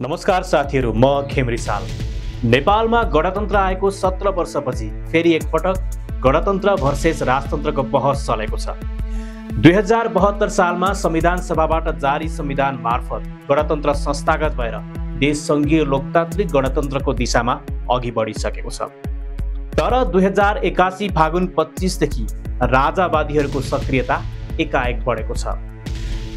नमस्कार साथीहरू, म खेमरी साल। नेपालमा गणतन्त्र आएको 17 वर्षपछि फेरि एकपटक गणतन्त्र भर्सेस राजतन्त्रको बहस चलेको छ। 2072 सालमा संविधान सभाबाट जारी संविधान मार्फत गणतन्त्र संस्थागत भएर देश संघीय लोकतान्त्रिक गणतन्त्रको दिशामा अघि बढिसकेको छ। तर 2081 फागुन 25 देखि राजावादीहरूको सक्रियता एकाएक बढेको छ।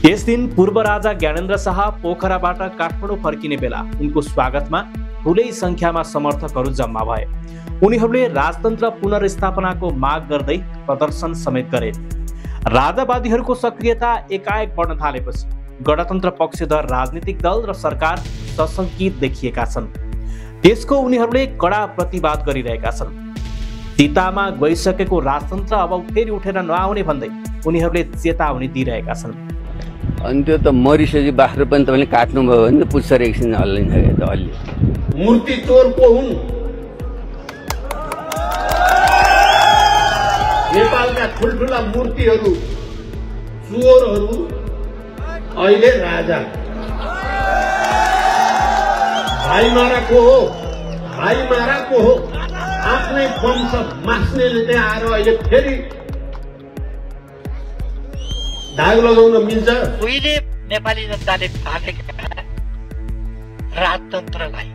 यस दिन पूर्व राजा ज्ञानेन्द्र शाह पोखराबाट काठमाडौँ फर्किने बेला उनको स्वागतमा ठुलै संख्यामा समर्थकहरू जम्मा भए। उनीहरूले राजतन्त्र पुनर्स्थापनाको माग गर्दै प्रदर्शन समेत गरे। राजावादीहरूको सक्रियता एकाएक बढ्न थालेपछि गणतन्त्र पक्षधर राजनीतिक दल र सरकार सशंकित देखिएका छन्। त्यसको उनीहरूले कडा प्रतिवाद गरिरहेका छन्। चितामा गइसकेको राजतन्त्र अब फेरि उठेर नआउने भन्दै उनीहरूले चेतावनी दिइरहेका छन्। अनि त्यो त मरिसकेपछि बाख्रो पनि तपाईँले काट्नुभयो भने त पुच्छर एकछिन हल्लिन्छ त अलि। मूर्ति चोर को हुन्? नेपालका ठुल्ठुला मूर्तिहरू चोरहरू अहिले राजा। भाइमारा को हो? भाइमारा को हो? आफ्नै वंश मास्नेले त्यहाँ आएर अहिले फेरि दाग लगाउन मिल्छ। उहिले नेपाली जनताले भालेका राजतन्त्रलाई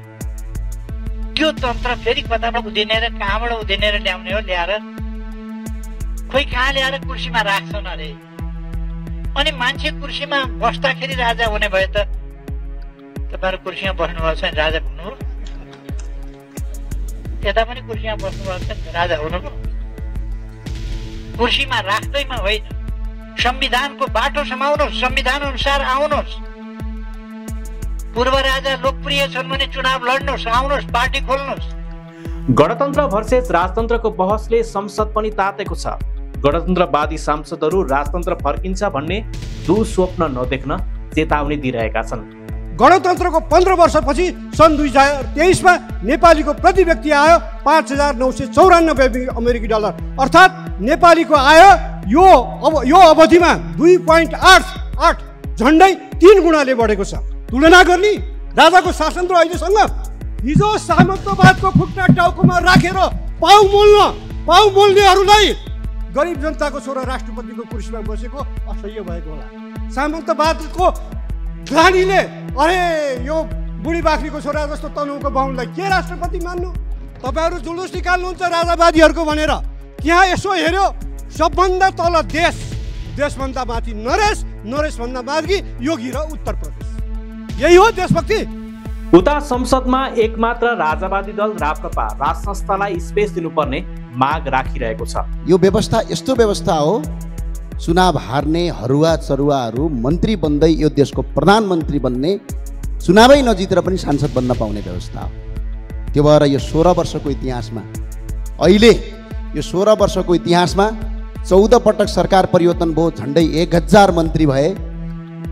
त्यो तन्त्र फेरि कताबाट उधिनेर कहाँबाट उधिनेर ल्याउने हो, ल्याएर खोइ कहाँ ल्याएर कुर्सीमा राख्छन् अरे। अनि मान्छे कुर्सीमा बस्दाखेरि राजा हुने भए त तपाईँहरू कुर्सीमा बस्नुभएको छ नि राजा हुनु, यता पनि कुर्सीमा बस्नुभएको छ नि राजा हुनु। कुर्सीमा राख्दैमा होइन, संविधानको बाटो समाउनुहोस्, संविधान अनुसार आउनुहोस्। पूर्व राजा लोकप्रिय छन् भने चुनाव लड्नुहोस्, आउनुहोस्, पार्टी खोल्नुहोस्। गणतन्त्र भर्सेस राजतन्त्रको बहसले संसद पनि तातेको छ। गणतन्त्रवादी सांसदहरू राजतन्त्र फर्किन्छ भन्ने दुस्वप्न नदेख्न चेतावनी दिइरहेका छन्। गणतन्त्रको 15 वर्षपछि सन् 2023 मा नेपालीको प्रति व्यक्ति आय 5,994 अमेरिकी डलर, अर्थात् नेपालीको आय यो अवधिमा 2.88 झन्डै 3 गुणाले बढेको छ। तुलना गर्ने राजाको शासन र अहिलेसँग हिजो सामन्तवादको खुट्टा टाउकोमा राखेर पाउ मोल्नेहरूलाई गरिब जनताको छोरा राष्ट्रपतिको कुर्सीमा बसेको असह्य भएको होला। सामन्तवादको ग्लानीले अरे यो बुढी बाख्रीको छोरा जस्तो तनहुको बाहुनलाई के राष्ट्रपति मान्नु? तपाईँहरू जुलुस निकाल्नुहुन्छ राजावादीहरूको भनेर। यहाँ यसो हेर्यो, सबभन्दा तल देशभन्दा माथि नरेशभन्दा माथि योगी र उत्तर प्रदेश। यही हो देशभक्ति। उता संसदमा एकमात्र राजावादी दल राप्रपा राज संस्थालाई स्पेस दिनुपर्ने माग राखिरहेको छ। यो व्यवस्था यस्तो व्यवस्था हो, चुनाव हार्ने हरुवा चरुवाहरू मन्त्री बन्दै यो देशको प्रधानमन्त्री बन्ने, चुनावै नजितेर पनि सांसद बन्न पाउने व्यवस्था हो। त्यो भएर यो 16 वर्षको इतिहासमा अहिले यो 16 वर्षको इतिहासमा 14 पटक सरकार परिवर्तन भयो, झन्डै 1000 मन्त्री भए,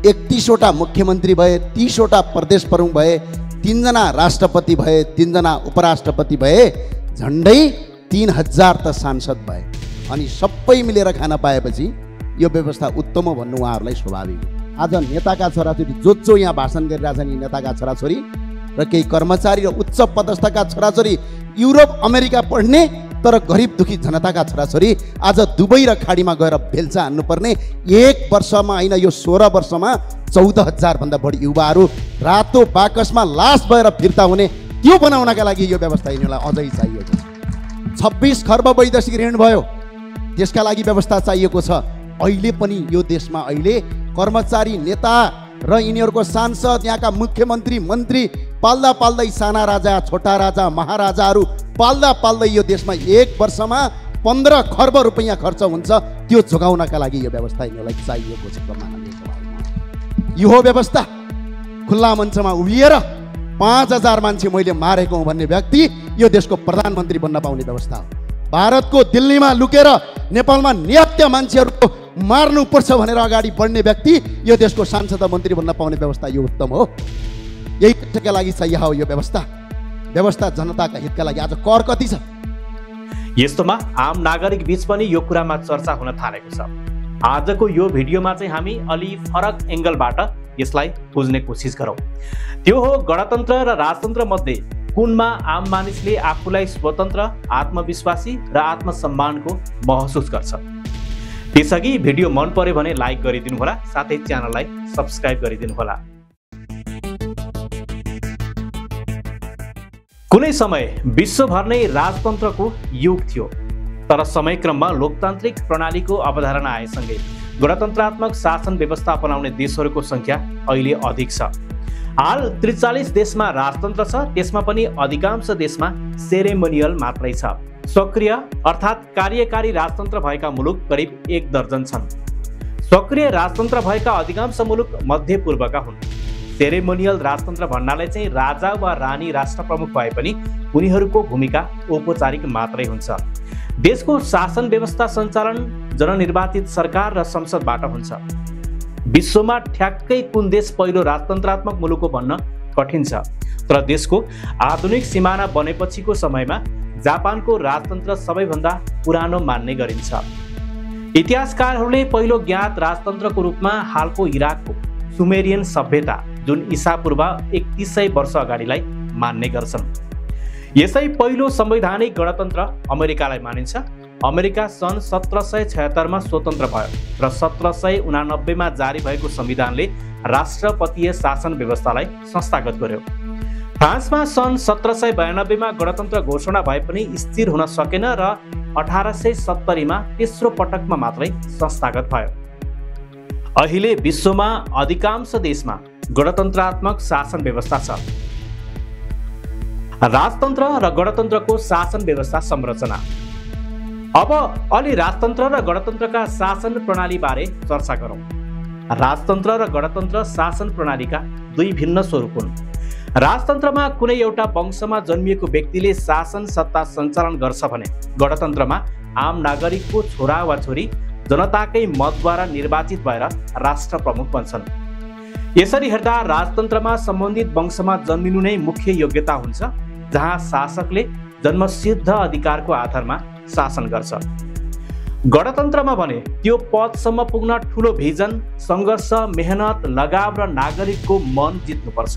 31 वटा मुख्यमन्त्री भए, 30 वटा प्रदेश प्रमुख भए, 3 जना राष्ट्रपति भए, 3 जना उपराष्ट्रपति भए, झन्डै 3000 त सांसद भए। अनि सबै मिलेर खान पाएपछि यो व्यवस्था उत्तम हो भन्नु उहाँहरूलाई स्वाभाविक हो। आज नेताका छोराछोरी जो यहाँ भाषण गरिरहेछन्, यी नेताका छोराछोरी र केही कर्मचारी र उच्च पदस्थका छोराछोरी युरोप अमेरिका पढ्ने तर गरिब दुखी जनताका छोराछोरी आज दुबई र खाडीमा गएर बेल्चा हान्नुपर्ने, 1 वर्षमा होइन यो 16 वर्षमा 14,000 भन्दा बढी युवाहरू रातो बाकसमा लास भएर फिर्ता हुने, त्यो बनाउनका लागि यो व्यवस्था यिनीहरूलाई अझै चाहिएको छ। 26 खर्ब वैदेशिक ऋण भयो, त्यसका लागि व्यवस्था चाहिएको छ। अहिले पनि यो देशमा अहिले कर्मचारी, नेता र यिनीहरूको सांसद, यहाँका मुख्यमन्त्री, मन्त्री पाल्दै साना राजा, छोटा राजा, महाराजाहरू पाल्दै यो देशमा 1 वर्षमा 15 खर्ब रुपैयाँ खर्च हुन्छ। त्यो जोगाउनका लागि यो व्यवस्था यिनीहरूलाई चाहिएको छ। यो हो व्यवस्था। खुल्ला मञ्चमा उभिएर 5000 मान्छे मैले मारेको हुँ भन्ने व्यक्ति यो देशको प्रधानमन्त्री बन्न पाउने व्यवस्था हो। भारतको दिल्लीमा लुकेर नेपालमा निहत्या मान्छेहरूको मार्नुपर्छ भनेर अगाडि बढ्ने व्यक्ति यो देशको सांसद मन्त्री बन्न पाउने व्यवस्था यो उत्तम हो। यही का लागि चाहिए हो यो व्यवस्था जनताका हितका लागि। आज कर कति छ? यस्तोमा आम नागरिक बीच पनि यो कुरामा चर्चा हुन थालेको छ। आजको यो भिडियोमा चाहिँ हामी अलि फरक एंगलबाट यसलाई बुझ्ने कोसिस गरौँ। त्यो हो गणतन्त्र र राजतन्त्र मध्ये कुनमा आम मानिसले आफूलाई स्वतन्त्र, आत्मविश्वासी र आत्मसम्मानको महसुस गर्छ। त्यसअघि भिडियो मन पर्यो भने लाइक गरिदिनु होला, साथै च्यानललाई सब्स्क्राइब गरिदिनु होला। कुनै समय विश्वभर नै राजतन्त्रको युग थियो, तर समयक्रममा लोकतान्त्रिक प्रणालीको अवधारणा आएसँगै गणतन्त्रात्मक शासन व्यवस्था अपनाउने देशहरूको संख्या अहिले अधिक छ। हाल 43 देशमा राजतन्त्र छ, त्यसमा पनि अधिकांश देशमा सेरेमोनियल मात्रै छ। सक्रिय अर्थात् कार्यकारी राजतन्त्र भएका मुलुक करिब 1 दर्जन छन्। सक्रिय राजतन्त्र भएका अधिकांश मुलुक मध्यपूर्वका हुन्। सेरेमोनियल राजतन्त्र भन्नाले चाहिँ राजा वा रानी राष्ट्र प्रमुख भए पनि उनीहरूको भूमिका औपचारिक मात्रै हुन्छ। देशको शासन व्यवस्था सञ्चालन जननिर्वाचित सरकार र संसदबाट हुन्छ। विश्वमा ठ्याक्कै कुन देश पहिलो राजतन्त्रात्मक मुलुक हो भन्न कठिन छ, तर देशको आधुनिक सिमाना बनेपछिको समयमा जापानको राजतन्त्र सबैभन्दा पुरानो मान्ने गरिन्छ। इतिहासकारहरूले पहिलो ज्ञात राजतन्त्रको रूपमा हालको इराकको सुमेरियन सभ्यता जुन ईसापूर्व 3100 वर्ष अगाडिलाई मान्ने गर्छन्। यसै पहिलो संवैधानिक गणतन्त्र अमेरिकालाई मानिन्छ। अमेरिका सन् 1776 मा स्वतन्त्र भयो र 1789 मा जारी भएको संविधानले राष्ट्रपतीय शासन व्यवस्थालाई संस्थागत गर्यो। फ्रान्समा सन् 1792 मा गणतन्त्र घोषणा भए पनि स्थिर हुन सकेन र 1870 मा तेस्रो पटकमा मात्रै संस्थागत भयो। अहिले विश्वमा अधिकांश देशमा गणतन्त्रात्मक शासन व्यवस्था छ। राजतन्त्र र गणतन्त्रको शासन व्यवस्था संरचना। अब अलि राजतन्त्र र गणतन्त्रका शासन प्रणाली बारे चर्चा गरौँ। राजतन्त्र र गणतन्त्र शासन प्रणालीका दुई भिन्न स्वरूप हुन्। राजतन्त्रमा कुनै एउटा वंशमा जन्मिएको व्यक्तिले शासन सत्ता सञ्चालन गर्छ भने गणतन्त्रमा आम नागरिकको छोरा वा छोरी जनताकै मतद्वारा निर्वाचित भएर राष्ट्र प्रमुख बन्छन्। यसरी हेर्दा राजतन्त्रमा सम्बन्धित वंशमा जन्मिनु नै मुख्य योग्यता हुन्छ, जहाँ शासकले जन्मसिद्ध अधिकारको आधारमा शासन गर्छ। गणतन्त्रमा भने त्यो पदसम्म पुग्न ठुलो भिजन, सङ्घर्ष, मेहनत, लगाव र नागरिकको मन जित्नुपर्छ।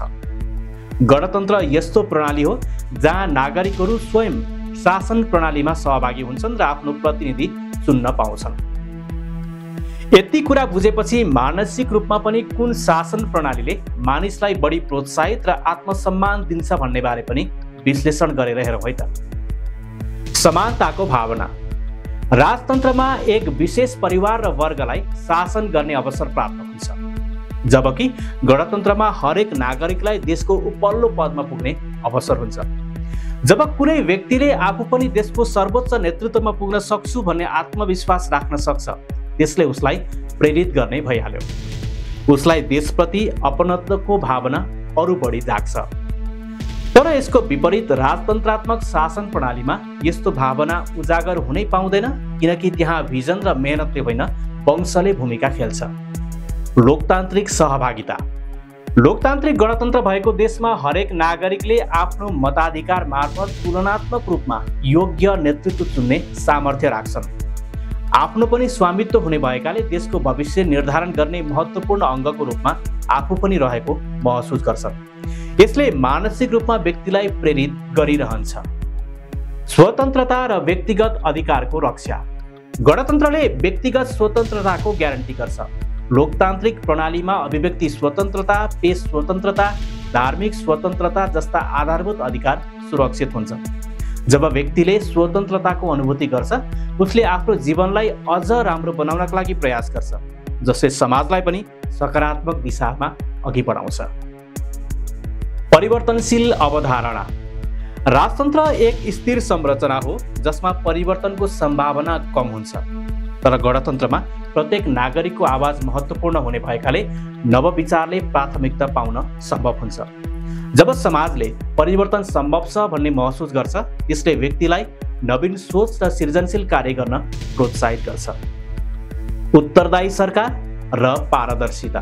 गणतन्त्र यस्तो प्रणाली हो जहाँ नागरिकहरू स्वयं शासन प्रणालीमा सहभागी हुन्छन् र आफ्नो प्रतिनिधि चुन्न पाउँछन्। यति कुरा बुझेपछि मानसिक रूपमा पनि कुन शासन प्रणालीले मानिसलाई बढी प्रोत्साहित र आत्मसम्मान दिन्छ भन्ने बारे पनि विश्लेषण गरेर हेरौँ है त। समानताको भावना। राजतन्त्रमा एक विशेष परिवार र वर्गलाई शासन गर्ने अवसर प्राप्त हुन्छ, जबकि गणतन्त्रमा हरेक नागरिकलाई देशको उपल्लो पदमा पुग्ने अवसर हुन्छ। जब कुनै व्यक्तिले आफू पनि देशको सर्वोच्च नेतृत्वमा पुग्न सक्छु भन्ने आत्मविश्वास राख्न सक्छ, त्यसले उसलाई प्रेरित गर्ने भइहाल्यो। उसलाई देशप्रति अपनत्वको भावना अरू बढी जाग्छ। तर यसको विपरीत राजतन्त्रात्मक शासन प्रणालीमा यस्तो भावना उजागर हुनै पाउँदैन, किनकि त्यहाँ भिजन र मेहनतले होइन, वंशले भूमिका खेल्छ। लोकतान्त्रिक सहभागिता। लोकतान्त्रिक गणतन्त्र भएको देशमा हरेक नागरिकले आफ्नो मताधिकार मार्फत तुलनात्मक रूपमा योग्य नेतृत्व चुन्ने सामर्थ्य राख्छन्। आफ्नो पनि स्वामित्व हुने भएकाले देशको भविष्य निर्धारण गर्ने महत्त्वपूर्ण अङ्गको रूपमा आफू पनि रहेको महसुस गर्छन्। यसले मानसिक रूपमा व्यक्तिलाई प्रेरित गरिरहन्छ। स्वतन्त्रता र व्यक्तिगत अधिकारको रक्षा। गणतन्त्रले व्यक्तिगत स्वतन्त्रताको ग्यारेन्टी गर्छ। लोकतान्त्रिक प्रणालीमा अभिव्यक्ति स्वतन्त्रता, पेश स्वतन्त्रता, धार्मिक स्वतन्त्रता जस्ता आधारभूत अधिकार सुरक्षित हुन्छ। जब व्यक्तिले स्वतन्त्रताको अनुभूति गर्छ, उसले आफ्नो जीवनलाई अझ राम्रो बनाउनका लागि प्रयास गर्छ, जसले समाजलाई पनि सकारात्मक दिशामा अघि बढाउँछ। परिवर्तनशील अवधारणा। राजतन्त्र एक स्थिर संरचना हो जसमा परिवर्तनको सम्भावना कम हुन्छ, तर गणतन्त्रमा प्रत्येक नागरिकको आवाज महत्त्वपूर्ण हुने भएकाले नवविचारले प्राथमिकता पाउन सम्भव हुन्छ। जब समाजले परिवर्तन सम्भव छ भन्ने महसुस गर्छ, त्यसले व्यक्तिलाई नवीन सोच र सृजनशील कार्य गर्न प्रोत्साहित गर्छ। उत्तरदायी सरकार र पारदर्शिता।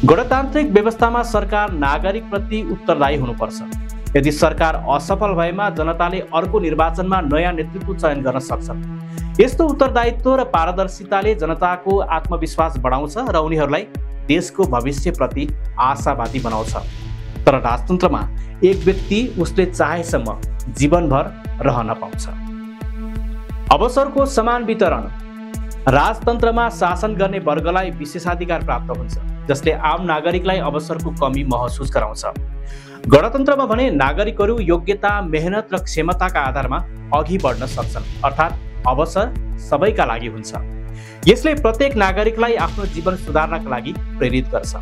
गणतान्त्रिक व्यवस्थामा सरकार नागरिकप्रति उत्तरदायी हुनुपर्छ। यदि सरकार असफल भएमा जनताले अर्को निर्वाचनमा नयाँ नेतृत्व चयन गर्न सक्छ। यस्तो उत्तरदायित्व र पारदर्शिताले जनताको आत्मविश्वास बढाउँछ र उनीहरूलाई देशको भविष्यप्रति आशावादी बनाउँछ। तर राजतन्त्रमा एक व्यक्ति उसले चाहेसम्म जीवनभर रहन पाउँछ। अवसरको समान वितरण। राजतन्त्रमा शासन गर्ने वर्गलाई विशेषाधिकार प्राप्त हुन्छ, जसले आम नागरिकलाई अवसरको कमी महसुस गराउँछ। गणतन्त्रमा भने नागरिकहरू योग्यता, मेहनत र क्षमताका आधारमा अघि बढ्न सक्छन्, अर्थात् अवसर सबैका लागि हुन्छ। यसले प्रत्येक नागरिकलाई आफ्नो जीवन सुधार्नका लागि प्रेरित गर्छ।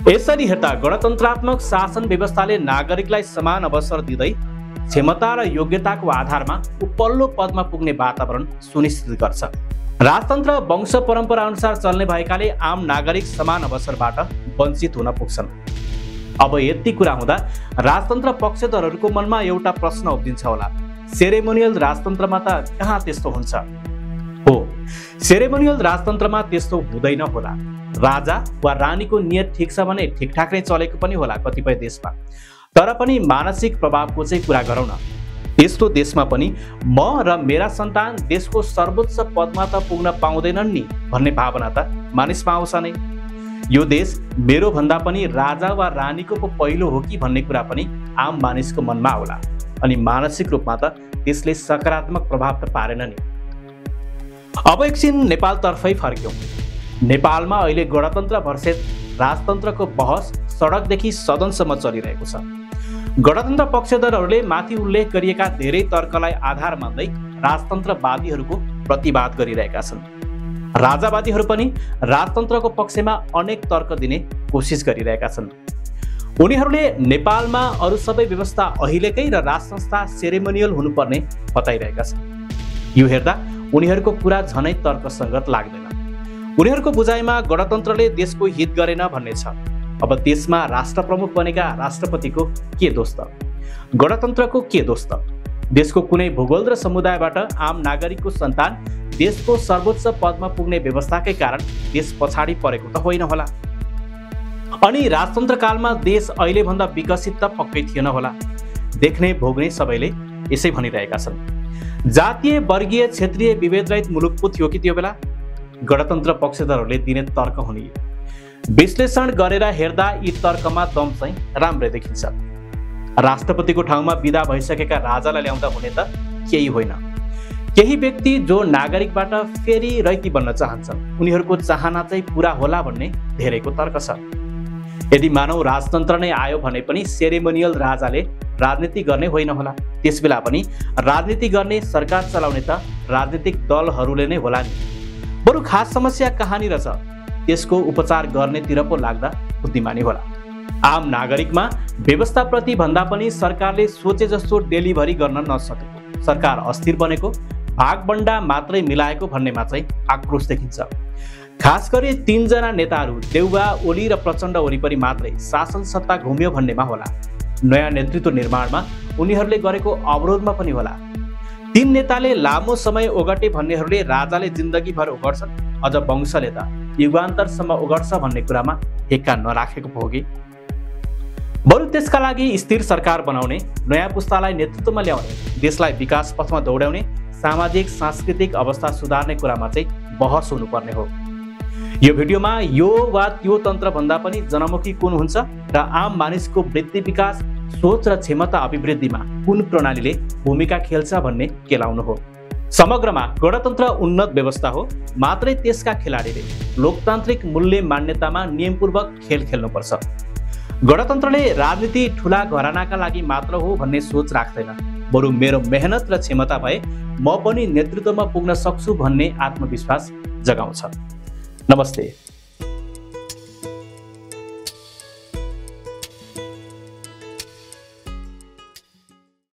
यसरी हेर्दा गणतन्त्रात्मक शासन व्यवस्थाले नागरिकलाई समान अवसर दिँदै क्षमता र योग्यताको आधारमा उपल्लो पदमा पुग्ने वातावरण सुनिश्चित गर्छ। राजतन्त्र वंश परम्परा अनुसार चल्ने भएकाले आम नागरिक समान अवसरबाट वञ्चित हुन पुग्छन्। अब यति कुरा हुँदा राजतन्त्र पक्षधरहरूको मनमा एउटा प्रश्न उब्जिन्छ होला, सेरेमोनियल राजतन्त्रमा त कहाँ त्यस्तो हुन्छ? हो, सेरेमोनियल राजतन्त्रमा त्यस्तो हुँदैन होला। राजा वा रानीको नियत ठिक छ भने ठिकठाक नै चलेको पनि होला कतिपय देशमा। तर पनि मानसिक प्रभावको चाहिँ कुरा गरौँ न। यस्तो देशमा पनि म र मेरा सन्तान देशको सर्वोच्च पदमा त पुग्न पाउँदैनन् नि भन्ने भावना त मानिसमा आउँछ नै। यो देश मेरो भन्दा पनि राजा वा रानीको पो पहिलो हो कि भन्ने कुरा पनि आम मानिसको मनमा आउला, अनि मानसिक रूपमा त त्यसले सकारात्मक प्रभाव त पारेन नि। अब एकछिन नेपालतर्फै फर्क्यौँ। नेपालमा अहिले गणतन्त्र भर्सेस राजतन्त्रको बहस सडकदेखि सदनसम्म चलिरहेको छ। गणतन्त्र पक्षधरहरूले माथि उल्लेख गरिएका धेरै तर्कलाई आधार मान्दै राजतन्त्रवादीहरूको प्रतिवाद गरिरहेका छन्। राजावादीहरू पनि राजतन्त्रको पक्षमा अनेक तर्क दिने कोसिस गरिरहेका छन्। उनीहरूले नेपालमा अरू सबै व्यवस्था अहिलेकै र राजसंस्था सेरेमोनियल हुनुपर्ने बताइरहेका छन्। यो हेर्दा उनीहरूको कुरा झनै तर्कसङ्गत लाग्दैन। उनीहरूको बुझाइमा गणतन्त्रले देशको हित गरेन भन्ने छ। अब देशमा राष्ट्र प्रमुख बनेका राष्ट्रपतिको के दोष त? गणतन्त्रको के दोष त? देशको कुनै भूगोल र समुदायबाट आम नागरिकको सन्तान देशको सर्वोच्च पदमा पुग्ने व्यवस्थाकै कारण देश पछाडि परेको त होइन होला। अनि राजतन्त्र कालमा देश अहिलेभन्दा विकसित त पक्कै थिएन होला। देख्ने भोग्ने सबैले यसै भनिरहेका छन्। जातीय, वर्गीय, क्षेत्रीय विभेदरहित मुलुक पो थियो कि त्यो बेला? गणतन्त्र पक्षधरहरूले दिने तर्क हुने। विश्लेषण गरेर हेर्दा यी तर्कमा दम चाहिँ राम्रै देखिन्छ। राष्ट्रपतिको ठाउँमा विदा भइसकेका राजालाई ल्याउँदा हुने त केही होइन। केही व्यक्ति जो नागरिकबाट फेरि रैती बन्न चाहन्छन्, उनीहरूको चाहना चाहिँ पुरा होला भन्ने धेरैको तर्क छ। यदि मानव राजतन्त्र नै आयो भने पनि सेरेमोनियल राजाले राजनीति गर्ने होइन होला। त्यसबेला पनि राजनीति गर्ने, सरकार चलाउने त राजनीतिक दलहरूले नै होला नि। बरु खास समस्या कहाँनिर छ त्यसको उपचार गर्नेतिर पो लाग्दा बुद्धिमानी होला। आम नागरिकमा व्यवस्थाप्रति भन्दा पनि सरकारले सोचे जस्तो डेलिभरी गर्न नसकेको, सरकार अस्थिर बनेको, भागबण्डा मात्रै मिलाएको भन्नेमा चाहिँ आक्रोश देखिन्छ। खास गरी 3 जना नेताहरू देउवा, ओली र प्रचण्ड वरिपरि मात्रै शासन सत्ता घुम्यो भन्नेमा होला। नयाँ नेतृत्व निर्माणमा उनीहरूले गरेको अवरोधमा पनि होला। 3 नेताले लामो समय ओगटे भन्नेहरूले राजाले जिन्दगीभर ओगट्छन्, अझ वंशले त युगान्तरसम्म ओगट्छ भन्ने कुरामा हेक्का नराखेको भोगे। बरु त्यसका लागि स्थिर सरकार बनाउने, नयाँ पुस्तालाई नेतृत्वमा ल्याउने, देशलाई विकास पथमा दौडाउने, सामाजिक सांस्कृतिक अवस्था सुधार्ने कुरामा चाहिँ बहस हुनुपर्ने हो। यो भिडियोमा यो वा त्यो तन्त्र भन्दा पनि जनमुखी कुन हुन्छ र आम मानिसको वृद्धि, विकास, सोच र क्षमता अभिवृद्धिमा कुन प्रणालीले भूमिका खेल्छ भन्ने केलाउनु हो। समग्रमा गणतन्त्र उन्नत व्यवस्था हो, मात्रै त्यसका खेलाडीले लोकतान्त्रिक मूल्य मान्यतामा नियमपूर्वक खेल खेल्नुपर्छ। गणतन्त्रले राजनीति ठुला घरानाका लागि मात्र हो भन्ने सोच राख्दैन, बरु मेरो मेहनत र क्षमता भए म पनि नेतृत्वमा पुग्न सक्छु भन्ने आत्मविश्वास जगाउँछ। नमस्ते।